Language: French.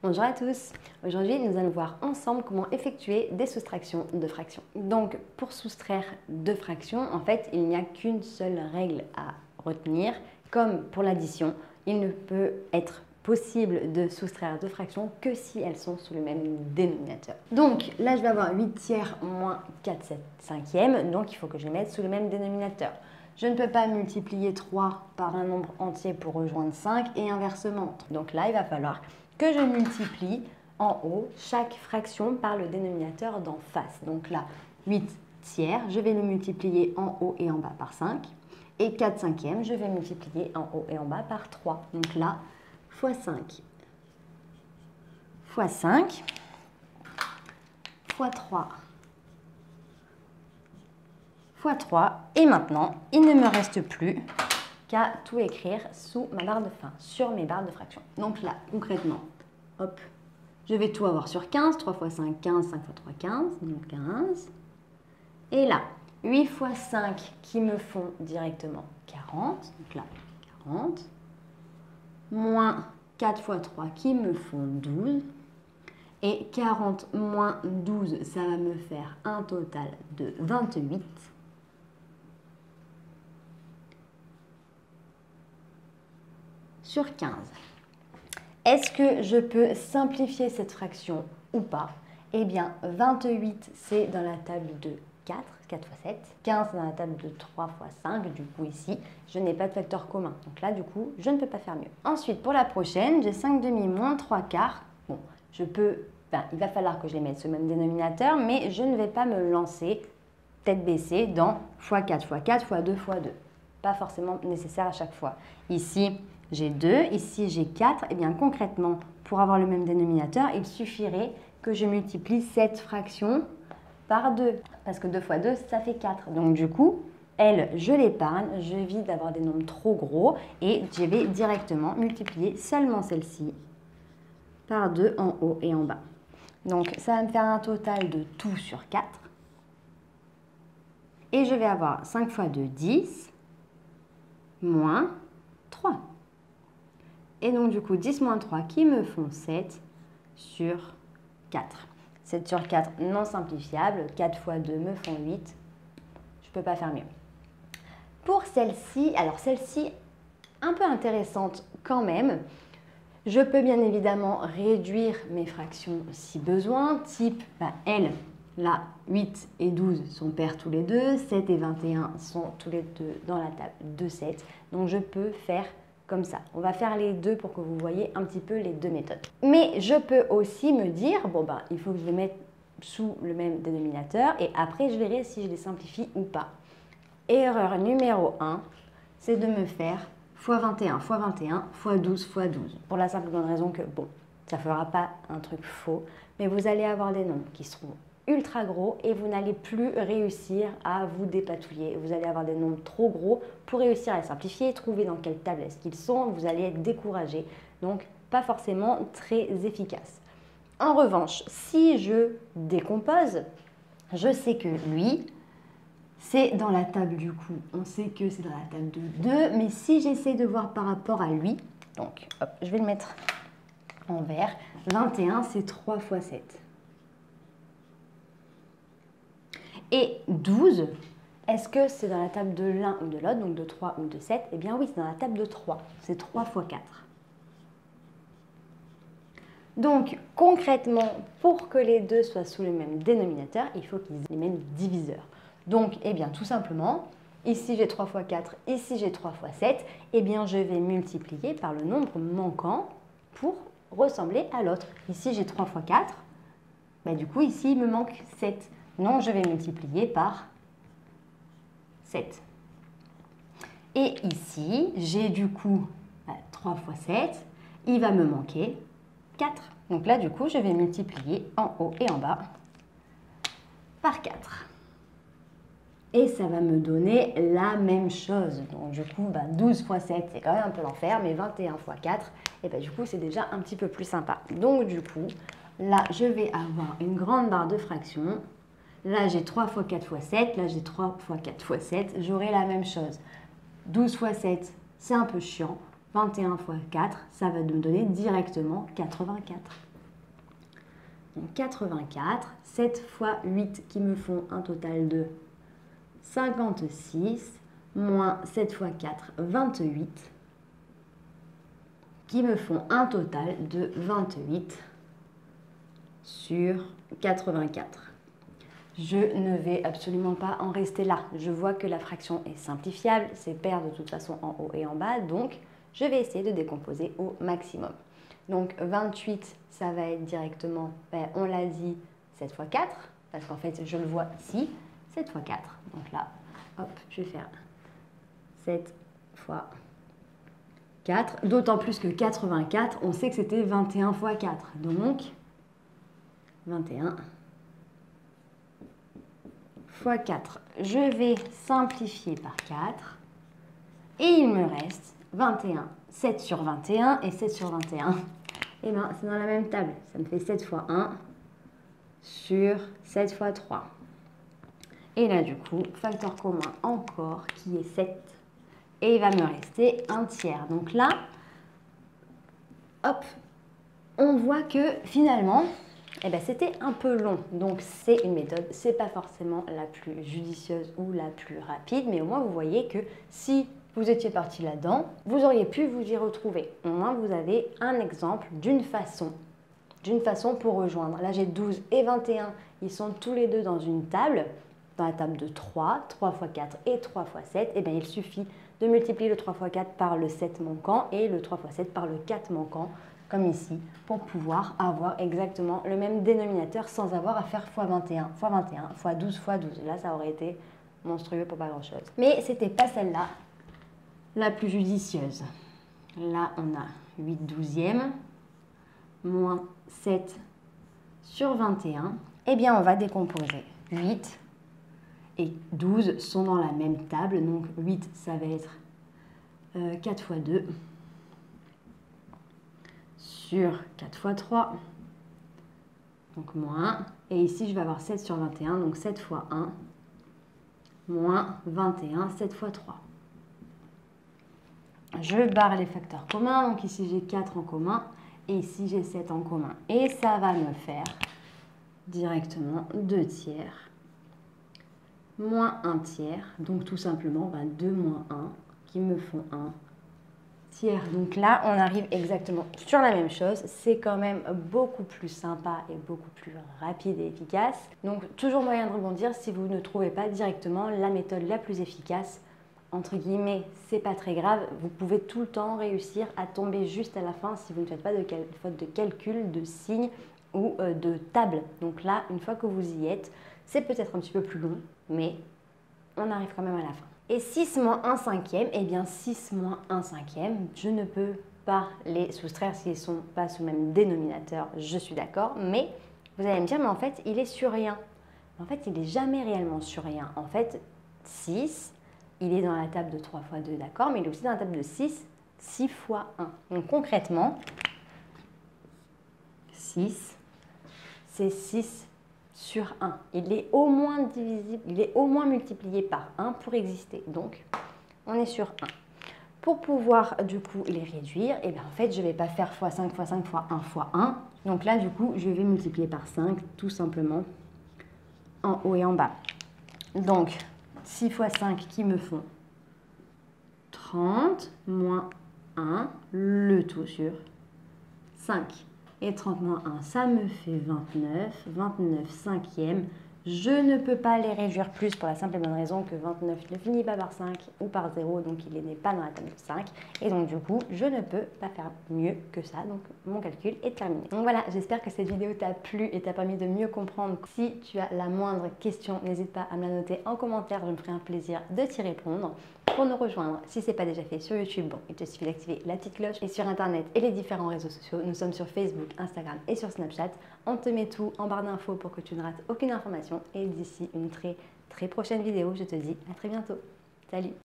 Bonjour à tous, aujourd'hui nous allons voir ensemble comment effectuer des soustractions de fractions. Donc pour soustraire deux fractions, en fait il n'y a qu'une seule règle à retenir. Comme pour l'addition, il ne peut être possible de soustraire deux fractions que si elles sont sous le même dénominateur. Donc là je vais avoir 8 tiers moins 4 cinquièmes, donc il faut que je les mette sous le même dénominateur. Je ne peux pas multiplier 3 par un nombre entier pour rejoindre 5 et inversement. Donc là il va falloir que je multiplie en haut chaque fraction par le dénominateur d'en face. Donc là, 8 tiers, je vais le multiplier en haut et en bas par 5. Et 4 cinquièmes, je vais multiplier en haut et en bas par 3. Donc là, fois 5, fois 5, fois 3, fois 3. Et maintenant, il ne me reste plus qu'à tout écrire sous ma barre de fin, sur mes barres de fractions. Donc là, concrètement, hop, je vais tout avoir sur 15, 3 fois 5, 15, 5 fois 3, 15, donc 15. Et là, 8 fois 5 qui me font directement 40, donc là, 40, moins 4 fois 3 qui me font 12, et 40 moins 12, ça va me faire un total de 28. Sur 15. Est-ce que je peux simplifier cette fraction ou pas? Eh bien, 28, c'est dans la table de 4, 4 fois 7. 15, c'est dans la table de 3 fois 5. Du coup, ici, je n'ai pas de facteur commun. Donc là, du coup, je ne peux pas faire mieux. Ensuite, pour la prochaine, j'ai 5 demi moins 3 quarts. Bon, je peux... il va falloir que je les mette sur le même dénominateur, mais je ne vais pas me lancer tête baissée dans x4, x4, x2, x2. Pas forcément nécessaire à chaque fois. Ici, j'ai 2, ici j'ai 4, et bien concrètement, pour avoir le même dénominateur, il suffirait que je multiplie cette fraction par 2, parce que 2 fois 2, ça fait 4. Donc du coup, elle, je l'épargne, j'évite d'avoir des nombres trop gros, et je vais directement multiplier seulement celle-ci par 2 en haut et en bas. Donc ça va me faire un total de tout sur 4, et je vais avoir 5 fois 2, 10, moins 3. Et donc, du coup, 10 moins 3 qui me font 7 sur 4. 7 sur 4 non simplifiable. 4 fois 2 me font 8. Je ne peux pas faire mieux. Pour celle-ci, alors celle-ci, un peu intéressante quand même. Je peux bien évidemment réduire mes fractions si besoin. Type, elle, là, 8 et 12 sont pairs tous les deux. 7 et 21 sont tous les deux dans la table de 7. Donc, je peux faire comme ça. On va faire les deux pour que vous voyez un petit peu les deux méthodes. Mais je peux aussi me dire, bon il faut que je les mette sous le même dénominateur et après je verrai si je les simplifie ou pas. Erreur numéro 1, c'est de me faire fois 21, fois 21, fois 12, fois 12. Pour la simple bonne raison que, ça ne fera pas un truc faux, mais vous allez avoir des nombres qui seront ultra gros et vous n'allez plus réussir à vous dépatouiller. Vous allez avoir des nombres trop gros pour réussir à les simplifier, trouver dans quelle table est-ce qu'ils sont, vous allez être découragé. Donc, pas forcément très efficace. En revanche, si je décompose, je sais que lui, c'est dans la table du coup. On sait que c'est dans la table de 2, mais si j'essaie de voir par rapport à lui, donc, hop, je vais le mettre en vert. 21, c'est 3 fois 7. Et 12, est-ce que c'est dans la table de l'un ou de l'autre, donc de 3 ou de 7? Eh bien oui, c'est dans la table de 3. C'est 3 fois 4. Donc, concrètement, pour que les deux soient sous le même dénominateur, il faut qu'ils aient les mêmes diviseurs. Donc, eh bien, tout simplement, ici j'ai 3 fois 4, ici j'ai 3 fois 7, eh bien, je vais multiplier par le nombre manquant pour ressembler à l'autre. Ici, j'ai 3 fois 4, du coup, ici, il me manque 7. Non, je vais multiplier par 7. Et ici, j'ai du coup 3 fois 7, il va me manquer 4. Donc là, du coup, je vais multiplier en haut et en bas par 4. Et ça va me donner la même chose. Donc du coup, 12 fois 7, c'est quand même un peu l'enfer, mais 21 fois 4, et du coup, c'est déjà un petit peu plus sympa. Donc du coup, là, je vais avoir une grande barre de fractions. Là, j'ai 3 fois 4 fois 7. Là, j'ai 3 fois 4 fois 7. J'aurai la même chose. 12 fois 7, c'est un peu chiant. 21 fois 4, ça va me donner directement 84. Donc 84, 7 fois 8 qui me font un total de 56, moins 7 fois 4, 28, qui me font un total de 28 sur 84. Je ne vais absolument pas en rester là. Je vois que la fraction est simplifiable, c'est pair de toute façon en haut et en bas, donc je vais essayer de décomposer au maximum. Donc 28, ça va être directement, on l'a dit, 7 fois 4, parce qu'en fait, je le vois ici, 7 fois 4. Donc là, hop, je vais faire 7 fois 4, d'autant plus que 84, on sait que c'était 21 fois 4. Donc, 21 fois 4. Je vais simplifier par 4. Et il me reste 21. 7 sur 21 et 7 sur 21. Et bien, c'est dans la même table. Ça me fait 7 fois 1 sur 7 fois 3. Et là, du coup, facteur commun encore qui est 7. Et il va me rester un tiers. Donc là, hop, on voit que finalement, eh ben, c'était un peu long. Donc c'est une méthode, c'est pas forcément la plus judicieuse ou la plus rapide, mais au moins vous voyez que si vous étiez parti là-dedans, vous auriez pu vous y retrouver. Au moins vous avez un exemple d'une façon pour rejoindre. Là j'ai 12 et 21, ils sont tous les deux dans une table, dans la table de 3, 3 fois 4 et 3 fois 7, et bien il suffit de multiplier le 3 fois 4 par le 7 manquant et le 3 fois 7 par le 4 manquant, comme ici, pour pouvoir avoir exactement le même dénominateur sans avoir à faire x 21, x 21, x 12, x 12. Là, ça aurait été monstrueux pour pas grand-chose. Mais ce n'était pas celle-là la plus judicieuse. Là, on a 8 douzièmes, moins 7 sur 21. Eh bien, on va décomposer. 8 et 12 sont dans la même table. Donc, 8, ça va être 4 fois 2. Sur 4 fois 3, donc moins 1. Et ici, je vais avoir 7 sur 21, donc 7 fois 1, moins 21, 7 fois 3. Je barre les facteurs communs, donc ici j'ai 4 en commun, et ici j'ai 7 en commun. Et ça va me faire directement 2 tiers, moins 1 tiers, donc tout simplement 2 moins 1, qui me font 1 tiers. Donc là, on arrive exactement sur la même chose. C'est quand même beaucoup plus sympa et beaucoup plus rapide et efficace. Donc, toujours moyen de rebondir si vous ne trouvez pas directement la méthode la plus efficace. Entre guillemets, c'est pas très grave. Vous pouvez tout le temps réussir à tomber juste à la fin si vous ne faites pas de faute de calcul, de signe ou de table. Donc là, une fois que vous y êtes, c'est peut-être un petit peu plus long, mais on arrive quand même à la fin. Et 6 moins 1 cinquième, eh bien 6 moins 1 cinquième, je ne peux pas les soustraire s'ils ne sont pas sous le même dénominateur, je suis d'accord, mais vous allez me dire, mais en fait, il est sur rien. En fait, il n'est jamais réellement sur rien. En fait, 6, il est dans la table de 3 fois 2, d'accord, mais il est aussi dans la table de 6, 6 fois 1. Donc concrètement, 6, c'est 6 sur 1. Il est au moins divisible, il est au moins multiplié par 1 pour exister. Donc, on est sur 1. Pour pouvoir, du coup, les réduire, eh bien, en fait, je ne vais pas faire x 5 x 5 fois 1 fois 1. Donc là, du coup, je vais multiplier par 5, tout simplement, en haut et en bas. Donc, 6 fois 5 qui me font 30, moins 1, le tout sur 5. Et 30 moins 1, ça me fait 29. 29 cinquièmes. Je ne peux pas les réduire plus pour la simple et bonne raison que 29 ne finit pas par 5 ou par 0, donc il n'est pas dans la table de 5. Et donc du coup, je ne peux pas faire mieux que ça, donc mon calcul est terminé. Donc voilà, j'espère que cette vidéo t'a plu et t'a permis de mieux comprendre. Si tu as la moindre question, n'hésite pas à me la noter en commentaire, je me ferai un plaisir de t'y répondre. Pour nous rejoindre, si ce n'est pas déjà fait sur YouTube, bon, il te suffit d'activer la petite cloche. Et sur Internet et les différents réseaux sociaux, nous sommes sur Facebook, Instagram et sur Snapchat. On te met tout en barre d'infos pour que tu ne rates aucune information. Et d'ici une très prochaine vidéo, je te dis à très bientôt. Salut!